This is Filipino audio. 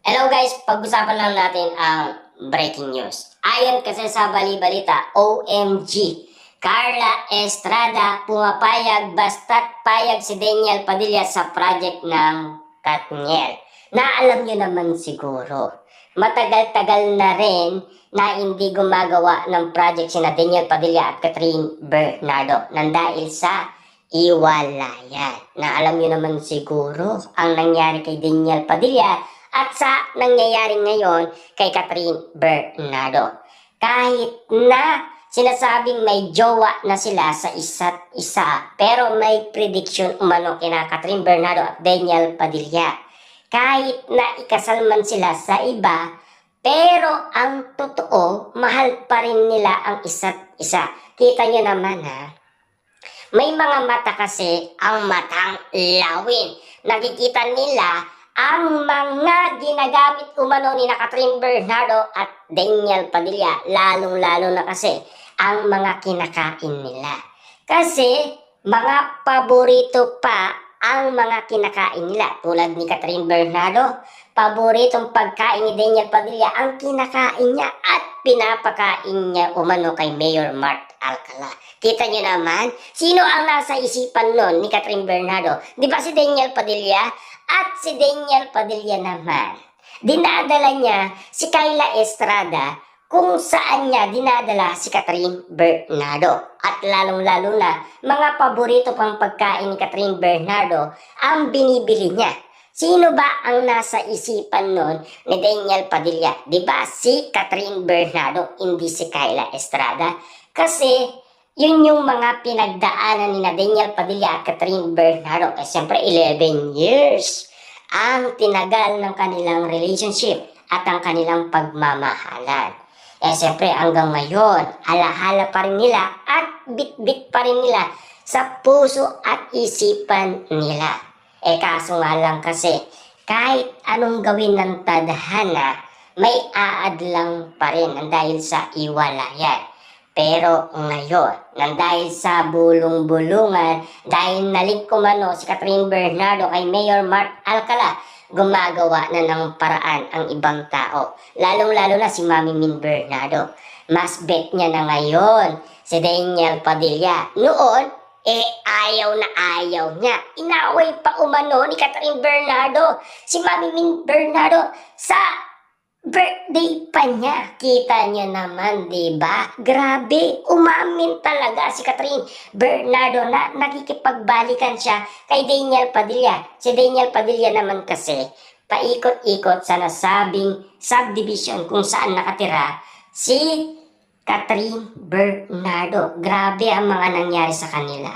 Hello guys, pag-usapan lang natin ang breaking news. Ayon kasi sa bali-balita, OMG, Carla Estrada pumapayag basta't payag si Daniel Padilla sa project ng Katniel. Na alam nyo naman siguro, matagal-tagal na rin na hindi gumagawa ng project sina Daniel Padilla at Catherine Bernardo nang dahil sa iwalayan. Na alam nyo naman siguro ang nangyari kay Daniel Padilla at sa nangyayari ngayon kay Catherine Bernardo. Kahit na sinasabing may jowa na sila sa isa't isa, pero may prediction umano kina Catherine Bernardo at Daniel Padilla. Kahit na ikasal man sila sa iba, pero ang totoo, mahal pa rin nila ang isa't isa. Kita nyo naman ha, may mga mata kasi ang matang lawin. Nakikita nila ang mga ginagamit umano ni Catherine Bernardo at Daniel Padilla, lalong-lalo na kasi ang mga kinakain nila. Kasi mga paborito pa ang mga kinakain nila. Tulad ni Catherine Bernardo, paboritong pagkain ni Daniel Padilla ang kinakain niya at pinapakain niya umano kay Mayor Mark Alcala. Kita niyo naman, sino ang nasa isipan nun ni Catherine Bernardo? Di ba si Daniel Padilla? At si Daniel Padilla naman, dinadala niya si Carla Estrada kung saan niya dinadala si Catherine Bernardo. At lalong-lalo na, mga paborito pang pagkain ni Catherine Bernardo ang binibili niya. Sino ba ang nasa isipan nun ni Daniel Padilla? Diba si Catherine Bernardo, hindi si Carla Estrada? Kasi yun yung mga pinagdaanan ni Daniel Padilla at Catherine Bernardo. Siyempre, 11 years ang tinagal ng kanilang relationship at ang kanilang pagmamahalan. Siyempre, hanggang ngayon, alahala pa rin nila at bit-bit pa rin nila sa puso at isipan nila. Kaso nga lang kasi, kahit anong gawin ng tadhana, may aadlang pa rin dahil sa iwalayan. Pero ngayon, nang dahil sa bulong-bulungan, dahil nalik kumano si Catherine Bernardo kay Mayor Mark Alcala, gumagawa na ng paraan ang ibang tao. Lalong-lalo na si Mami Min Bernardo. Mas bet niya na ngayon si Daniel Padilla. Noon, ayaw na ayaw niya. Inaway pa umano ni Catherine Bernardo si Mami Min Bernardo sa birthday pa niya. Kita niya naman, diba? Grabe, umamin talaga si Catherine Bernardo na nakikipagbalikan siya kay Daniel Padilla. Si Daniel Padilla naman kasi, paikot-ikot sa nasabing subdivision kung saan nakatira si Catherine Bernardo. Grabe ang mga nangyari sa kanila.